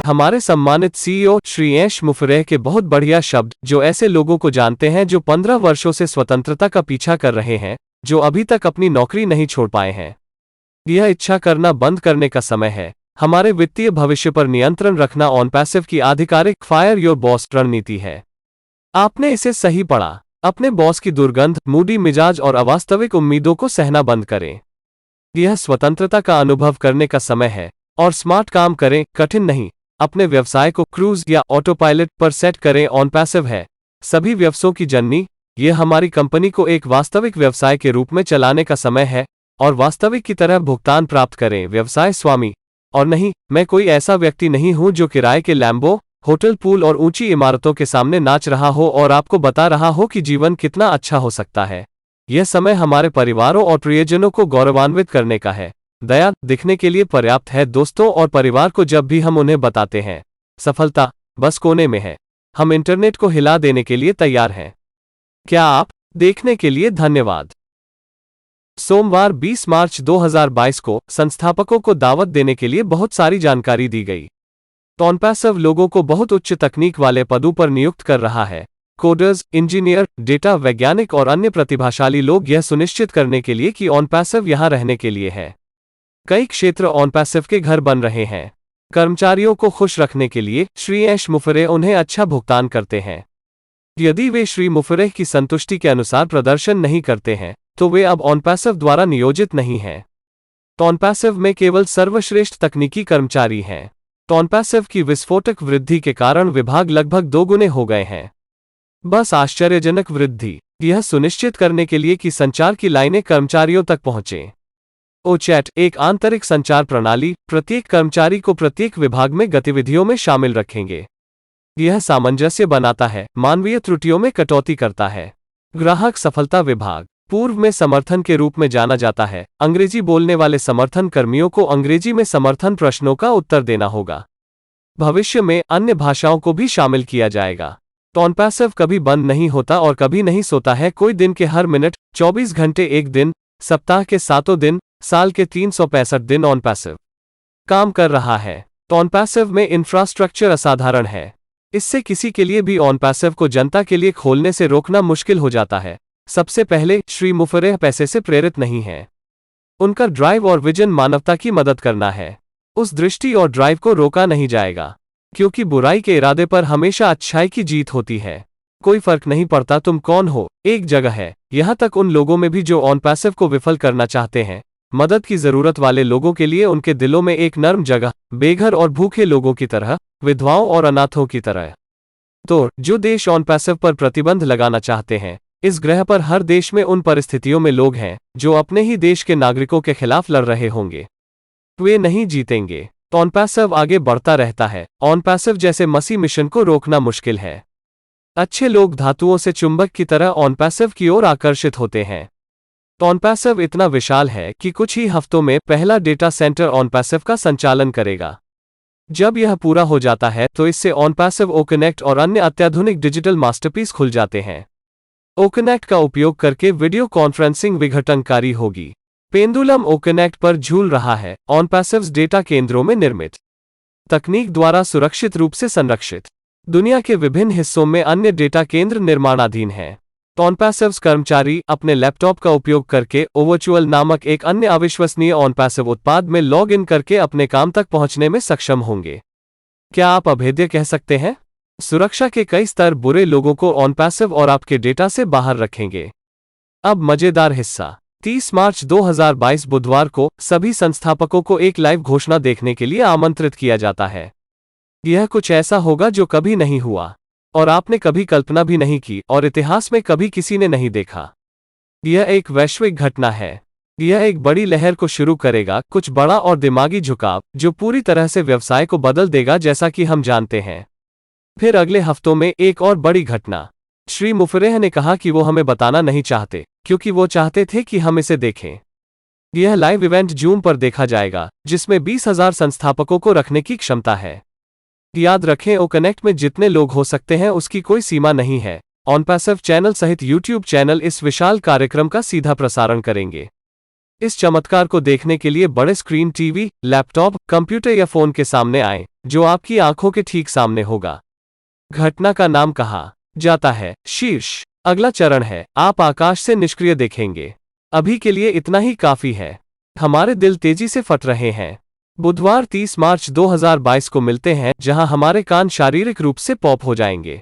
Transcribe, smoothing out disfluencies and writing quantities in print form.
हमारे सम्मानित सीईओ श्री यश मुफरेह के बहुत बढ़िया शब्द, जो ऐसे लोगों को जानते हैं जो 15 वर्षों से स्वतंत्रता का पीछा कर रहे हैं, जो अभी तक अपनी नौकरी नहीं छोड़ पाए हैं। यह इच्छा करना बंद करने का समय है। हमारे वित्तीय भविष्य पर नियंत्रण रखना ऑन पैसिव की आधिकारिक फायर योर बॉस रणनीति है। आपने इसे सही पढ़ा। अपने बॉस की दुर्गंध, मूडी मिजाज और अवास्तविक उम्मीदों को सहना बंद करें। यह स्वतंत्रता का अनुभव करने का समय है और स्मार्ट काम करें, कठिन नहीं। अपने व्यवसाय को क्रूज या ऑटो पायलट पर सेट करें। ऑन पैसिव है सभी व्यवसायों की जननी। यह हमारी कंपनी को एक वास्तविक व्यवसाय के रूप में चलाने का समय है और वास्तविक की तरह भुगतान प्राप्त करें। व्यवसाय स्वामी और नहीं, मैं कोई ऐसा व्यक्ति नहीं हूं जो किराए के लैम्बो, होटल, पूल और ऊंची इमारतों के सामने नाच रहा हो और आपको बता रहा हो कि जीवन कितना अच्छा हो सकता है। यह समय हमारे परिवारों और प्रियजनों को गौरवान्वित करने का है। दया दिखने के लिए पर्याप्त है दोस्तों और परिवार को जब भी हम उन्हें बताते हैं सफलता बस कोने में है, हम इंटरनेट को हिला देने के लिए तैयार हैं। क्या आप देखने के लिए धन्यवाद। सोमवार 20 मार्च 2022 को संस्थापकों को दावत देने के लिए बहुत सारी जानकारी दी गई। ऑन पैसिव लोगों को बहुत उच्च तकनीक वाले पदों पर नियुक्त कर रहा है। कोडर्स, इंजीनियर, डेटा वैज्ञानिक और अन्य प्रतिभाशाली लोग, यह सुनिश्चित करने के लिए कि ऑन पैसिव यहां रहने के लिए है। कई क्षेत्र ऑन पैसिव के घर बन रहे हैं। कर्मचारियों को खुश रखने के लिए श्री यश मुफरेह उन्हें अच्छा भुगतान करते हैं। यदि वे श्री मुफरेह की संतुष्टि के अनुसार प्रदर्शन नहीं करते हैं तो वे अब ऑन पैसिव द्वारा नियोजित नहीं हैं। ऑन पैसिव में केवल सर्वश्रेष्ठ तकनीकी कर्मचारी हैं। ऑन पैसिव की विस्फोटक वृद्धि के कारण विभाग लगभग 2 गुने हो गए हैं। बस आश्चर्यजनक वृद्धि, यह सुनिश्चित करने के लिए कि संचार की लाइनें कर्मचारियों तक पहुंचें। ओचैट एक आंतरिक संचार प्रणाली प्रत्येक कर्मचारी को प्रत्येक विभाग में गतिविधियों में शामिल रखेंगे। यह सामंजस्य बनाता है, मानवीय त्रुटियों में कटौती करता है। ग्राहक सफलता विभाग पूर्व में समर्थन के रूप में जाना जाता है। अंग्रेजी बोलने वाले समर्थन कर्मियों को अंग्रेजी में समर्थन प्रश्नों का उत्तर देना होगा। भविष्य में अन्य भाषाओं को भी शामिल किया जाएगा। ऑन पैसिव कभी बंद नहीं होता और कभी नहीं सोता है। कोई दिन के हर मिनट, 24 घंटे एक दिन, सप्ताह के 7 दिन, साल के 365 दिन ऑन पैसिव काम कर रहा है। ऑन पैसिव में इंफ्रास्ट्रक्चर असाधारण है। इससे किसी के लिए भी ऑन पैसिव को जनता के लिए खोलने से रोकना मुश्किल हो जाता है। सबसे पहले, श्री मुफरेह पैसे से प्रेरित नहीं है। उनका ड्राइव और विजन मानवता की मदद करना है। उस दृष्टि और ड्राइव को रोका नहीं जाएगा, क्योंकि बुराई के इरादे पर हमेशा अच्छाई की जीत होती है। कोई फर्क नहीं पड़ता तुम कौन हो, एक जगह है। यहां तक उन लोगों में भी जो ऑन पैसिव को विफल करना चाहते हैं। मदद की जरूरत वाले लोगों के लिए उनके दिलों में एक नर्म जगह, बेघर और भूखे लोगों की तरह, विधवाओं और अनाथों की तरह। तो जो देश ऑन पैसिव पर प्रतिबंध लगाना चाहते हैं, इस ग्रह पर हर देश में उन परिस्थितियों में लोग हैं जो अपने ही देश के नागरिकों के खिलाफ लड़ रहे होंगे। वे नहीं जीतेंगे। ऑन पैसिव आगे बढ़ता रहता है। ऑन पैसिव जैसे मसीह मिशन को रोकना मुश्किल है। अच्छे लोग धातुओं से चुंबक की तरह ऑन पैसिव की ओर आकर्षित होते हैं। ऑन पैसिव इतना विशाल है कि कुछ ही हफ्तों में पहला डेटा सेंटर ऑन पैसिव का संचालन करेगा। जब यह पूरा हो जाता है तो इससे ऑन पैसिव ओकनेक्ट और अन्य अत्याधुनिक डिजिटल मास्टरपीस खुल जाते हैं। ओकनेक्ट का उपयोग करके वीडियो कॉन्फ्रेंसिंग विघटनकारी होगी। पेंडुलम ओकनेक्ट पर झूल रहा है। ऑन पैसिव्स डेटा केंद्रों में निर्मित तकनीक द्वारा सुरक्षित रूप से संरक्षित। दुनिया के विभिन्न हिस्सों में अन्य डेटा केंद्र निर्माणाधीन हैं। ऑन पैसिव्स कर्मचारी अपने लैपटॉप का उपयोग करके ओवर्चुअल नामक एक अन्य अविश्वसनीय ऑन पैसिव उत्पाद में लॉग इन करके अपने काम तक पहुंचने में सक्षम होंगे। क्या आप अभेद्य कह सकते हैं? सुरक्षा के कई स्तर बुरे लोगों को ऑन पैसिव और आपके डेटा से बाहर रखेंगे। अब मजेदार हिस्सा। 30 मार्च 2022 बुधवार को सभी संस्थापकों को एक लाइव घोषणा देखने के लिए आमंत्रित किया जाता है। यह कुछ ऐसा होगा जो कभी नहीं हुआ और आपने कभी कल्पना भी नहीं की और इतिहास में कभी किसी ने नहीं देखा। यह एक वैश्विक घटना है। यह एक बड़ी लहर को शुरू करेगा, कुछ बड़ा और दिमागी झुकाव जो पूरी तरह से व्यवसाय को बदल देगा जैसा कि हम जानते हैं। फिर अगले हफ्तों में एक और बड़ी घटना। श्री मुफरेह ने कहा कि वो हमें बताना नहीं चाहते क्योंकि वो चाहते थे कि हम इसे देखें। यह लाइव इवेंट जूम पर देखा जाएगा जिसमें 20,000 संस्थापकों को रखने की क्षमता है। याद रखें, ओकनेक्ट में जितने लोग हो सकते हैं उसकी कोई सीमा नहीं है। ऑन पैसिव चैनल सहित यूट्यूब चैनल इस विशाल कार्यक्रम का सीधा प्रसारण करेंगे। इस चमत्कार को देखने के लिए बड़े स्क्रीन टीवी, लैपटॉप, कंप्यूटर या फोन के सामने आएं, जो आपकी आंखों के ठीक सामने होगा। घटना का नाम कहा जाता है शीर्ष। अगला चरण है, आप आकाश से निष्क्रिय देखेंगे। अभी के लिए इतना ही काफी है। हमारे दिल तेजी से फट रहे हैं। बुधवार 30 मार्च 2022 को मिलते हैं, जहां हमारे कान शारीरिक रूप से पॉप हो जाएंगे।